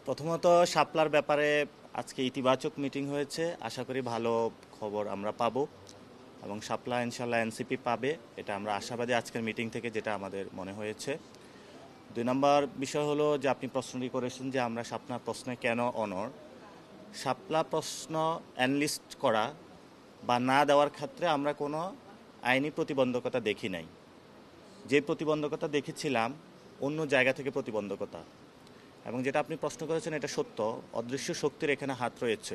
প্রথমত শাপলার ব্যাপারে আজকে ইতিবাচক মিটিং হয়েছে, আশা করি ভালো খবর আমরা পাবো এবং শাপলা ইনশাল্লাহ এনসিপি পাবে, এটা আমরা আশাবাদী আজকের মিটিং থেকে, যেটা আমাদের মনে হয়েছে। 2 নম্বর বিষয় হলো যে আপনি প্রশ্নটি করেছেন যে আমরা শাপলা প্রশ্নে কেন অনড়। শাপলা প্রশ্ন অ্যানলিস্ট করা বা না দেওয়ার ক্ষেত্রে আমরা কোনো আইনি প্রতিবন্ধকতা দেখি নাই। যে প্রতিবন্ধকতা দেখেছিলাম অন্য জায়গা থেকে প্রতিবন্ধকতা, এবং যেটা আপনি প্রশ্ন করেছেন এটা সত্য, অদৃশ্য শক্তির এখানে হাত রয়েছে।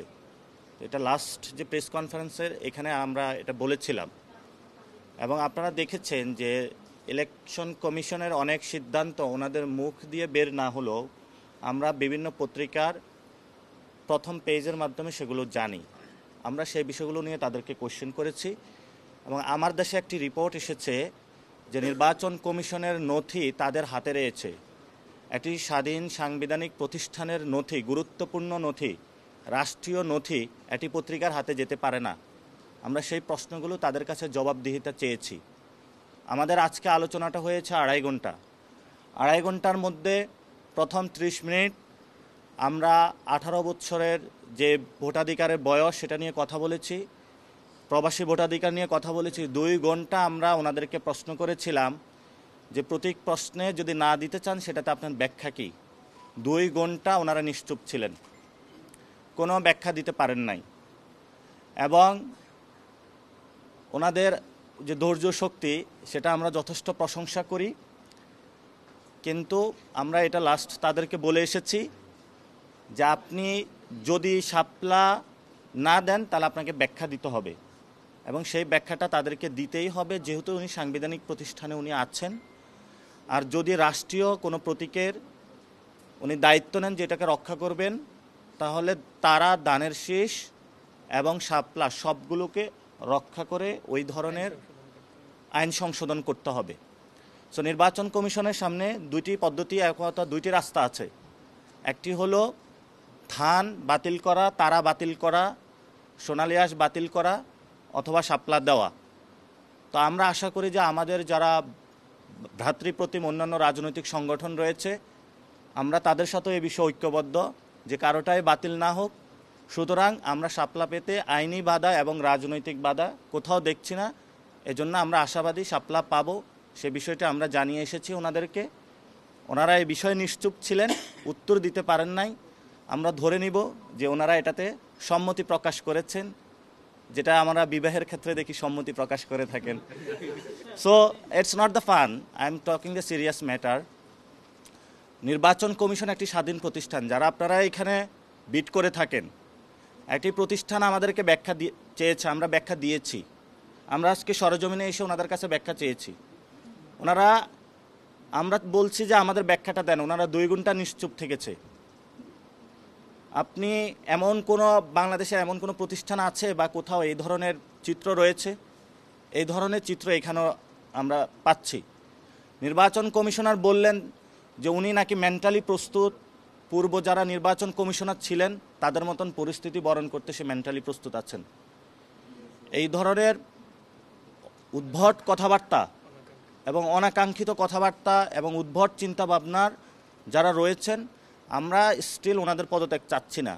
এটা লাস্ট যে প্রেস কনফারেন্সের এখানে আমরা এটা বলেছিলাম, এবং আপনারা দেখেছেন যে ইলেকশন কমিশনের অনেক সিদ্ধান্ত ওনাদের মুখ দিয়ে বের না হলেও আমরা বিভিন্ন পত্রিকার প্রথম পেজের মাধ্যমে সেগুলো জানি। আমরা সেই বিষয়গুলো নিয়ে তাদেরকে কোশ্চেন করেছি, এবং আমার দেশে একটি রিপোর্ট এসেছে যে নির্বাচন কমিশনের নথি তাদের হাতে রয়েছে। একটি স্বাধীন সাংবিধানিক প্রতিষ্ঠানের নথি, গুরুত্বপূর্ণ নথি, রাষ্ট্রীয় নথি একটি পত্রিকার হাতে যেতে পারে না। আমরা সেই প্রশ্নগুলো তাদের কাছে জবাবদিহিতা চেয়েছি। আমাদের আজকে আলোচনাটা হয়েছে 2.5 ঘন্টা। 2.5 ঘন্টার মধ্যে প্রথম 30 মিনিট আমরা 18 বছরের যে ভোটাধিকারের বয়স সেটা নিয়ে কথা বলেছি, প্রবাসী ভোটাধিকার নিয়ে কথা বলেছি। 2 ঘন্টা আমরা ওনাদেরকে প্রশ্ন করেছিলাম যে প্রতীক প্রশ্নে যদি না দিতে চান সেটাতে আপনার ব্যাখ্যা কী। 2 ঘন্টা ওনারা নিশ্চুপ ছিলেন, কোনো ব্যাখ্যা দিতে পারেন নাই, এবং ওনাদের যে ধৈর্য শক্তি সেটা আমরা যথেষ্ট প্রশংসা করি। কিন্তু আমরা এটা লাস্ট তাদেরকে বলে এসেছি যে আপনি যদি শাপলা না দেন তাহলে আপনাকে ব্যাখ্যা দিতে হবে, এবং সেই ব্যাখ্যাটা তাদেরকে দিতেই হবে, যেহেতু উনি সাংবিধানিক প্রতিষ্ঠানে উনি আছেন। আর যদি রাষ্ট্রীয় কোনো প্রতীকের উনি দায়িত্ব নেন যেটাকে রক্ষা করবেন, তাহলে তারা দানের শীষ এবং শাপলা সবগুলোকে রক্ষা করে ওই ধরনের আইন সংশোধন করতে হবে। সো নির্বাচন কমিশনের সামনে 2টি পদ্ধতি, একটা 2টি রাস্তা আছে। একটি হলো ধান বাতিল করা, তারা বাতিল করা, সোনালী আঁশ বাতিল করা, অথবা শাপলা দেওয়া। তো আমরা আশা করি যে আমাদের যারা ভ্রাতৃপ্রতিম অন্যান্য রাজনৈতিক সংগঠন রয়েছে, আমরা তাদের সাথে এই বিষয়ে ঐক্যবদ্ধ যে কারোটাই বাতিল না হোক। সুতরাং আমরা শাপলা পেতে আইনি বাধা এবং রাজনৈতিক বাধা কোথাও দেখছি না। এজন্য আমরা আশাবাদী শাপলা পাবো, সে বিষয়টা আমরা জানিয়ে এসেছি ওনাদেরকে। ওনারা এই বিষয়ে নিশ্চুপ ছিলেন, উত্তর দিতে পারেন নাই। আমরা ধরে নিব যে ওনারা এটাতে সম্মতি প্রকাশ করেছেন, যেটা আমরা বিবাহের ক্ষেত্রে দেখি সম্মতি প্রকাশ করে থাকেন। So it's not the fun, I am talking the serious matter. নির্বাচন কমিশন একটি স্বাধীন প্রতিষ্ঠান, যারা আপনারা এখানে বিট করে থাকেন, একটি প্রতিষ্ঠান আমাদেরকে ব্যাখ্যা চেয়েছে, আমরা ব্যাখ্যা দিয়েছি। আমরা আজকে সরজমিনে এসে ওনাদের কাছে ব্যাখ্যা চেয়েছি। ওনারা, আমরা বলছি যে আমাদের ব্যাখ্যাটা দেন, ওনারা 2 ঘন্টা নিশ্চুপ থেকেছে। আপনি এমন কোনো বাংলাদেশে এমন কোনো প্রতিষ্ঠান আছে বা কোথাও এই ধরনের চিত্র রয়েছে? এই ধরনের চিত্র এখানেও আমরা পাচ্ছি। নির্বাচন কমিশনার বললেন যে উনি নাকি মেন্টালি প্রস্তুত, পূর্ব যারা নির্বাচন কমিশনার ছিলেন তাদের মতন পরিস্থিতি বরণ করতে সে মেন্টালি প্রস্তুত আছেন। এই ধরনের উদ্ভট কথাবার্তা এবং অনাকাঙ্ক্ষিত কথাবার্তা এবং উদ্ভট চিন্তাভাবনার যারা রয়েছেন, আমরা স্টিল ওনাদের পদত্যাগ চাচ্ছি না।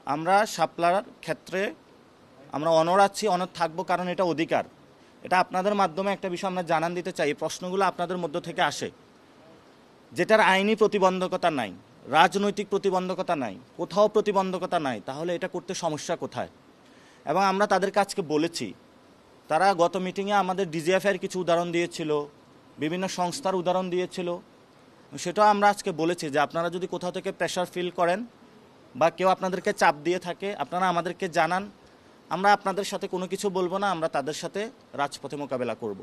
আমরা শাপলার ক্ষেত্রে আমরা অনড় আছি, অনড় থাকবো, কারণ এটা অধিকার। এটা আপনাদের মাধ্যমে একটা বিষয় আমরা জানান দিতে চাই, এই প্রশ্নগুলো আপনাদের মধ্য থেকে আসে, যেটার আইনি প্রতিবন্ধকতা নাই, রাজনৈতিক প্রতিবন্ধকতা নাই, কোথাও প্রতিবন্ধকতা নাই, তাহলে এটা করতে সমস্যা কোথায়? এবং আমরা তাদেরকে আজকে বলেছি, তারা গত মিটিংয়ে আমাদের ডিজিএফআইয়ের কিছু উদাহরণ দিয়েছিল, বিভিন্ন সংস্থার উদাহরণ দিয়েছিল, সেটাও আমরা আজকে বলেছি যে আপনারা যদি কোথাও থেকে প্রেশার ফিল করেন বা কেউ আপনাদেরকে চাপ দিয়ে থাকে, আপনারা আমাদেরকে জানান। আমরা আপনাদের সাথে কোনো কিছু বলবো না, আমরা তাদের সাথে রাজপথে মোকাবেলা করব।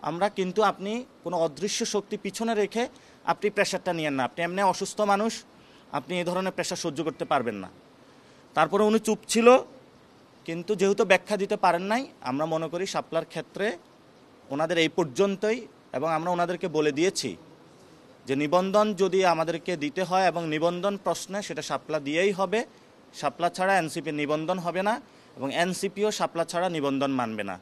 আমরা কিন্তু আপনি কোনো অদৃশ্য শক্তি পিছনে রেখে আপনি প্রেশারটা নিয়েন না। আপনি এমনি অসুস্থ মানুষ, আপনি এই ধরনের প্রেশার সহ্য করতে পারবেন না। তারপরে উনি চুপ ছিল, কিন্তু যেহেতু ব্যাখ্যা দিতে পারেন নাই, আমরা মনে করি শাপলার ক্ষেত্রে ওনাদের এই পর্যন্তই। এবং আমরা ওনাদেরকে বলে দিয়েছি যে নিবন্ধন যদি আমাদেরকে দিতে হয় এবং নিবন্ধন প্রশ্নে সেটা শাপলা দিয়েই হবে, শাপলা ছাড়া এনসিপির নিবন্ধন হবে না, এবং এনসিপিও শাপলা ছাড়া নিবন্ধন মানবে না।